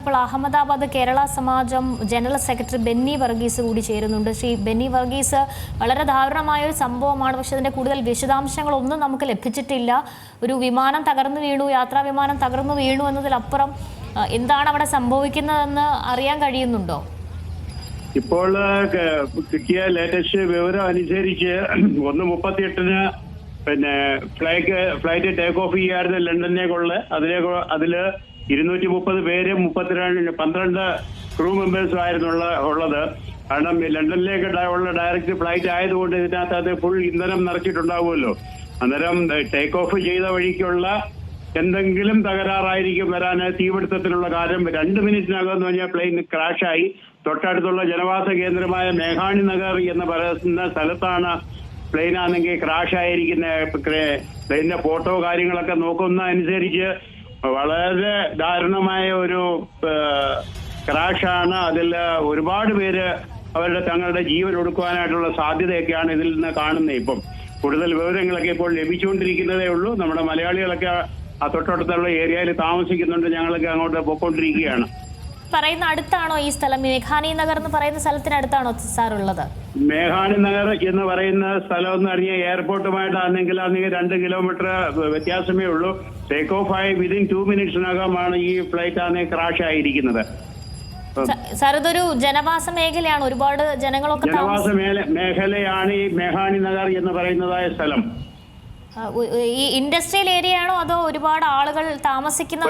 ഇപ്പോൾ അഹമ്മദാബാദ് കേരള സമാജം general secretary Benny Varghese കൂടി ചേരുന്നുണ്ട്. ശ്രീ ബെന്നി വർഗീസ്, വളരെ ദാരുണമായ ഒരു സംഭവമാണ്, പക്ഷെ അതിൻ്റെ കൂടുതൽ വിശദാംശങ്ങളൊന്നും നമുക്ക് ലഭിച്ചിട്ടില്ല. ഒരു വിമാനം തകർന്നു വീണു, യാത്രാ വിമാനം തകർന്നു വീണു എന്നതിലപ്പുറം എന്താണ് അവിടെ സംഭവിക്കുന്നതെന്ന് അറിയാൻ കഴിയുന്നുണ്ടോ? ഇപ്പോൾ കിട്ടിയ ലേറ്റസ്റ്റ് വിവരം അനുസരിച്ച് 1:38 പിന്നെ ഫ്ലൈറ്റ് ടേക്ക് ഓഫ് ചെയ്യാറുണ്ട് ലണ്ടനിലേക്കുള്ള. അതില് 230 പേര് 12 ക്രൂ മെമ്പേഴ്സും ആയിരുന്നു ഉള്ളത്. കാരണം ലണ്ടനിലേക്ക് ഉള്ള ഡയറക്റ്റ് ഫ്ലൈറ്റ് ആയതുകൊണ്ട് ഇതിനകത്ത് അത് ഫുൾ ഇന്ധനം നിറച്ചിട്ടുണ്ടാവുമല്ലോ. അന്നേരം ടേക്ക് ഓഫ് ചെയ്ത വഴിക്കുള്ള എന്തെങ്കിലും തകരാറായിരിക്കും വരാൻ. തീപിടുത്തത്തിനുള്ള കാര്യം 2 മിനിറ്റിനകം എന്ന് പറഞ്ഞാൽ പ്ലെയിൻ ക്രാഷായി. തൊട്ടടുത്തുള്ള ജനവാസ കേന്ദ്രമായ മേഘാണി നഗർ എന്ന് പറയുന്ന സ്ഥലത്താണ് പ്ലെയിനാണെങ്കിൽ ക്രാഷ് ആയിരിക്കുന്ന. പ്ലെയിനിന്റെ ഫോട്ടോ കാര്യങ്ങളൊക്കെ നോക്കുന്ന അനുസരിച്ച് വളരെ ദാരുണമായ ഒരു ക്രാഷാണ്. അതിൽ ഒരുപാട് പേര് തങ്ങളുടെ ജീവൻ ഒടുക്കുവാനായിട്ടുള്ള സാധ്യതയൊക്കെയാണ് ഇതിൽ നിന്ന് കാണുന്നത്. ഇപ്പം കൂടുതൽ വിവരങ്ങളൊക്കെ ഇപ്പോൾ ലഭിച്ചുകൊണ്ടിരിക്കുന്നതേ ഉള്ളൂ. നമ്മുടെ മലയാളികളൊക്കെ ആ തൊട്ടടുത്തുള്ള ഏരിയയിൽ താമസിക്കുന്നുണ്ട്. ഞങ്ങളൊക്കെ അങ്ങോട്ട് പോയിക്കൊണ്ടിരിക്കുകയാണ്. പറയുന്ന അടുത്താണോ ഈ സ്ഥലം? മേഘാനി നഗർ എന്ന് പറയുന്ന സ്ഥലത്തിനടുത്താണോ സാർ ഉള്ളത്? മേഘാണി നഗർ എന്ന് പറയുന്ന സ്ഥലം എന്ന് പറഞ്ഞാൽ എയർപോർട്ടുമായിട്ടാണെങ്കിൽ 2 കിലോമീറ്റർ വ്യത്യാസമേ ഉള്ളൂ. ടേക്ക് ഓഫ് ആയി വിതിൻ 2 മിനിറ്റ്സിനകമാണ് ഈ ഫ്ലൈറ്റ് ആണ് ക്രാഷ് ആയിരിക്കുന്നത്. സാർ, ഇതൊരു ജനവാസ മേഖലയാണ്, ഒരുപാട് ജനങ്ങളൊക്കെ ജനവാസ മേഖലയാണ് ഈ മേഘാണി നഗർ എന്ന് പറയുന്നതായ സ്ഥലം. ഈ ഇൻഡസ്ട്രിയൽ ഏരിയ ആണോ അതോ ഒരുപാട് ആളുകൾ താമസിക്കുന്ന?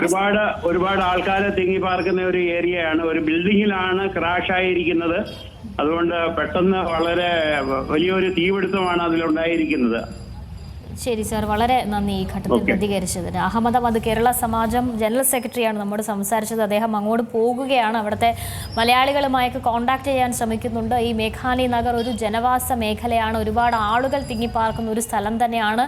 ഒരുപാട് ആൾക്കാരെ തിങ്ങി പാർക്കുന്ന ഒരു ഏരിയയാണ്. ഒരു ബിൽഡിങ്ങിലാണ് ക്രാഷ് ആയിരിക്കുന്നത്. അതുകൊണ്ട് പെട്ടെന്ന് വളരെ വലിയൊരു തീപിടുത്തമാണ് അതിലുണ്ടായിരിക്കുന്നത്. ശരി സാർ, വളരെ നന്ദി ഈ ഘട്ടത്തിൽ പ്രതികരിച്ചതിന്. അഹമ്മദാബാദ് കേരള സമാജം ജനറൽ സെക്രട്ടറിയാണ് നമ്മോട് സംസാരിച്ചത്. അദ്ദേഹം അങ്ങോട്ട് പോകുകയാണ്, അവിടുത്തെ മലയാളികളുമായൊക്കെ കോൺടാക്ട് ചെയ്യാൻ ശ്രമിക്കുന്നുണ്ട്. ഈ മേഘാനി നഗർ ഒരു ജനവാസ മേഖലയാണ്, ഒരുപാട് ആളുകൾ തിങ്ങിപ്പാർക്കുന്ന ഒരു സ്ഥലം തന്നെയാണ്.